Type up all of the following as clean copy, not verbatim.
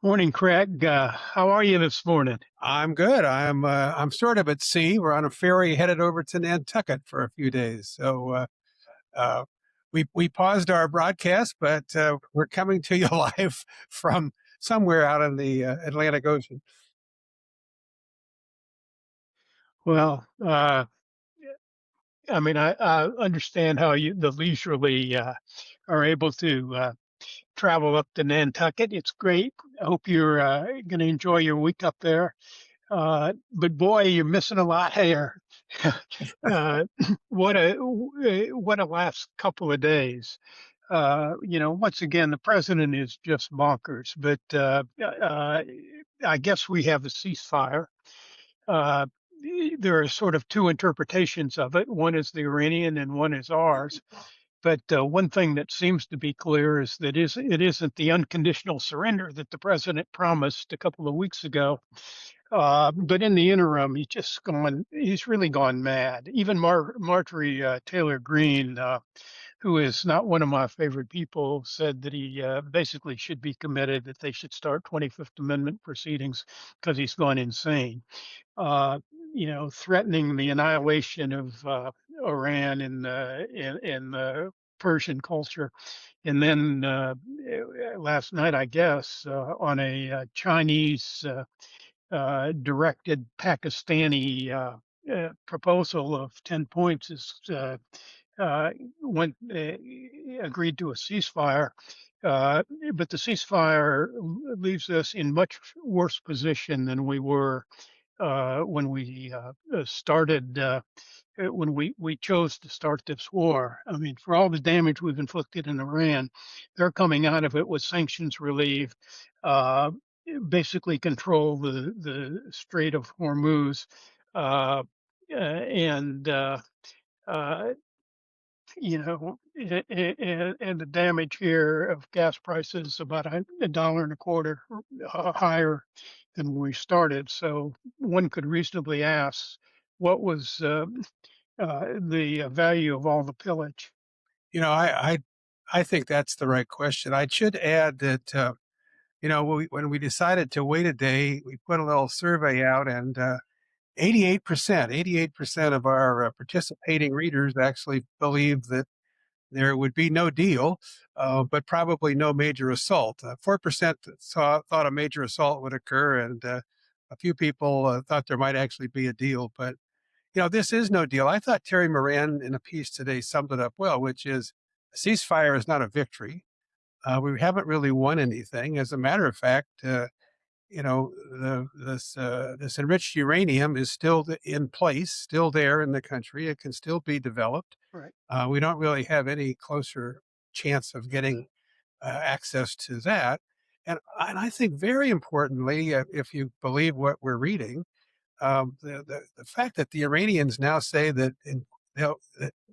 Morning, Craig. How are you this morning? I'm good. I'm sort of at sea. We're on a ferry headed over to Nantucket for a few days. Uh, we paused our broadcast, but we're coming to you live from somewhere out in the Atlantic Ocean. Well, I mean, I understand how you the leisurely are able to travel up to Nantucket. It's great. I hope you're going to enjoy your week up there. But boy, you're missing a lot here. uh, what a last couple of days. Once again, the president is just bonkers. But I guess we have a ceasefire. Uh, there are sort of two interpretations of it. One is the Iranian and one is ours. But one thing that seems to be clear is that it isn't the unconditional surrender that the president promised a couple of weeks ago. But in the interim, he's really gone mad. Even Marjorie Taylor Greene, who is not one of my favorite people, said that he basically should be committed, that they should start 25th Amendment proceedings because he's gone insane. uh, Threatening the annihilation of Iran in the Persian culture. And then last night, I guess, on a Chinese directed Pakistani proposal of 10 points, uh, went agreed to a ceasefire. Uh, but the ceasefire leaves us in much worse position than we were when we started, when we chose to start this war. I mean, for all the damage we've inflicted in Iran, they're coming out of it with sanctions relief, uh, basically control the Strait of Hormuz, uh, and uh, and the damage here of gas prices about a dollar and a quarter higher than when we started. So one could reasonably ask, what was the value of all the pillage? You know, I think that's the right question. I should add that when we decided to wait a day, we put a little survey out, and 88% of our participating readers actually believe that there would be no deal, but probably no major assault. 4% thought a major assault would occur, and a few people thought there might actually be a deal. But this is no deal. I thought Terry Moran in a piece today summed it up well, which is a ceasefire is not a victory. We haven't really won anything. As a matter of fact, this enriched uranium is still in place, still there in the country. It can still be developed. Right. We don't really have any closer chance of getting access to that. And I think very importantly, if you believe what we're reading, the fact that the Iranians now say that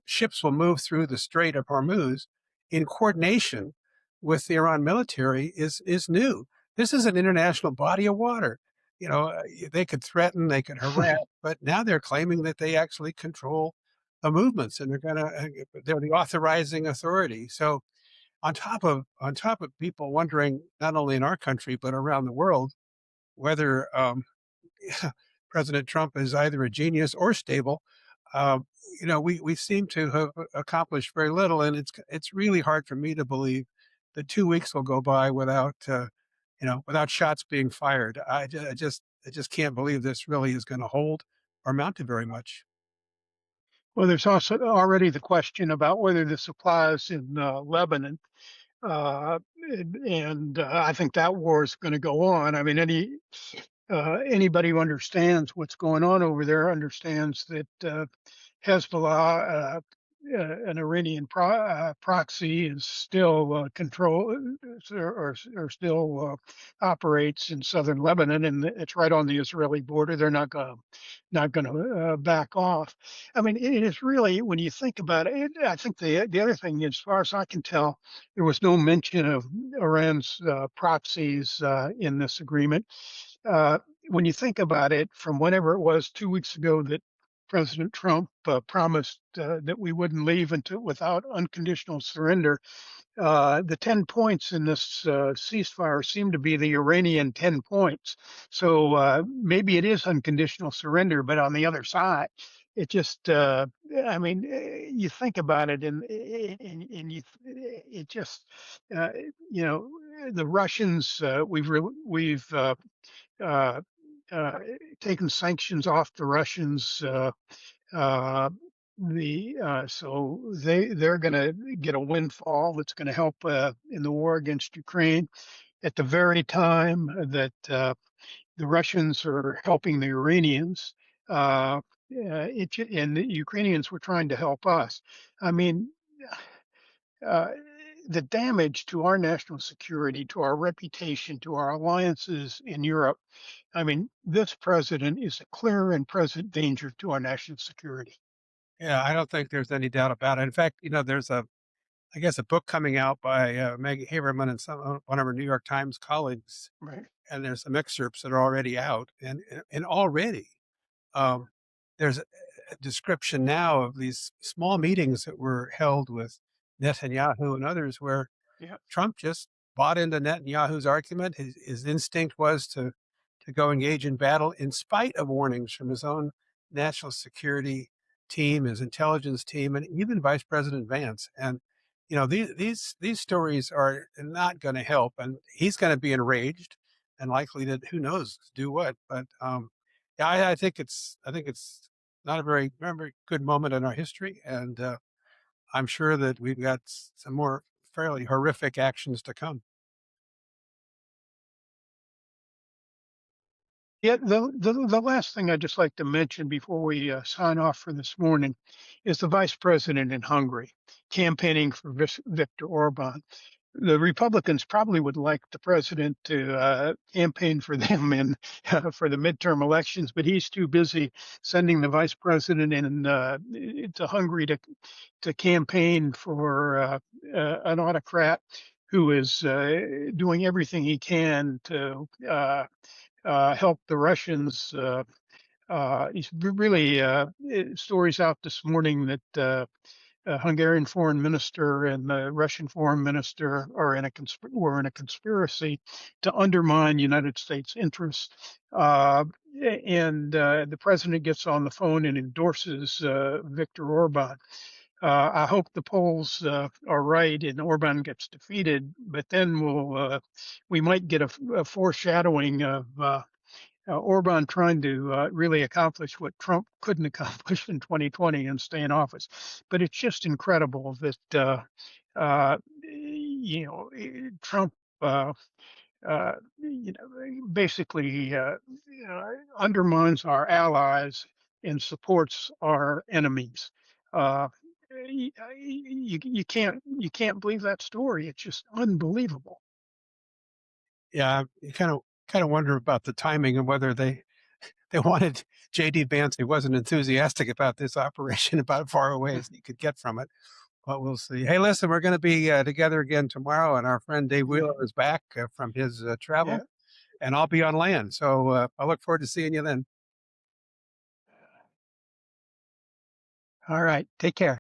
ships will move through the Strait of Hormuz in coordination with the Iran military is new. This is an international body of water. They could threaten, they could harass, but now they're claiming that they actually control the movements, and they're the authorizing authority. So on top of people wondering not only in our country but around the world whether President Trump is either a genius or stable. Uh, we seem to have accomplished very little, and it's really hard for me to believe that 2 weeks will go by without shots being fired. I just can't believe this really is going to hold or amount to very much. Well, there's also already the question about whether this applies in Lebanon. Uh, and I think that war is going to go on. I mean, anybody who understands what's going on over there understands that Hezbollah, an Iranian proxy, is still or still operates in southern Lebanon, and it's right on the Israeli border. They're not going to back off. I mean, it is really, when you think about it, I think the other thing, as far as I can tell, there was no mention of Iran's proxies in this agreement. When you think about it, from whenever it was 2 weeks ago that President Trump promised that we wouldn't leave until without unconditional surrender. The 10 points in this ceasefire seem to be the Iranian 10 points. So maybe it is unconditional surrender, but on the other side, it just, I mean, you think about it and it just, uh, you know, the Russians, we've uh, uh, taken sanctions off the Russians. Uh, so they're going to get a windfall that's going to help in the war against Ukraine at the very time that the Russians are helping the Iranians. And the Ukrainians were trying to help us. I mean, uh, the damage to our national security, to our reputation, to our alliances in Europe. I mean, this president is a clear and present danger to our national security. Yeah, I don't think there's any doubt about it. In fact, there's I guess, a book coming out by Maggie Haberman and one of her New York Times colleagues, Right. and there's some excerpts that are already out, and already um, there's a description now of these small meetings that were held with Netanyahu and others where Yeah. Trump just bought into Netanyahu's argument. His instinct was to go engage in battle in spite of warnings from his own national security team, his intelligence team, and even Vice President Vance. And these stories are not going to help, and he's going to be enraged and likely to, who knows, do what. But yeah, I think it's not a very good moment in our history, and I'm sure that we've got some more fairly horrific actions to come. Yeah, the last thing I'd just like to mention before we sign off for this morning is the vice president in Hungary campaigning for Viktor Orban. The Republicans probably would like the president to campaign for them in for the midterm elections, but he's too busy sending the vice president in to Hungary to campaign for an autocrat who is doing everything he can to help the Russians. He's really stories out this morning that Hungarian foreign minister and the Russian foreign minister are were in a conspiracy to undermine United States interests. And the president gets on the phone and endorses Viktor Orban. I hope the polls are right and Orban gets defeated, but then we might get a foreshadowing of Orban trying to really accomplish what Trump couldn't accomplish in 2020 and stay in office. But it's just incredible that Trump basically undermines our allies and supports our enemies. Uh, you can't believe that story. It's just unbelievable. Yeah, you kind of wonder about the timing and whether they wanted J.D. Vance, who wasn't enthusiastic about this operation, about far away as he could get from it. But we'll see. Hey, listen, we're going to be together again tomorrow, and our friend Dave Yeah, Wheeler is back from his yeah. travel, and I'll be on land. So I look forward to seeing you then. All right. Take care.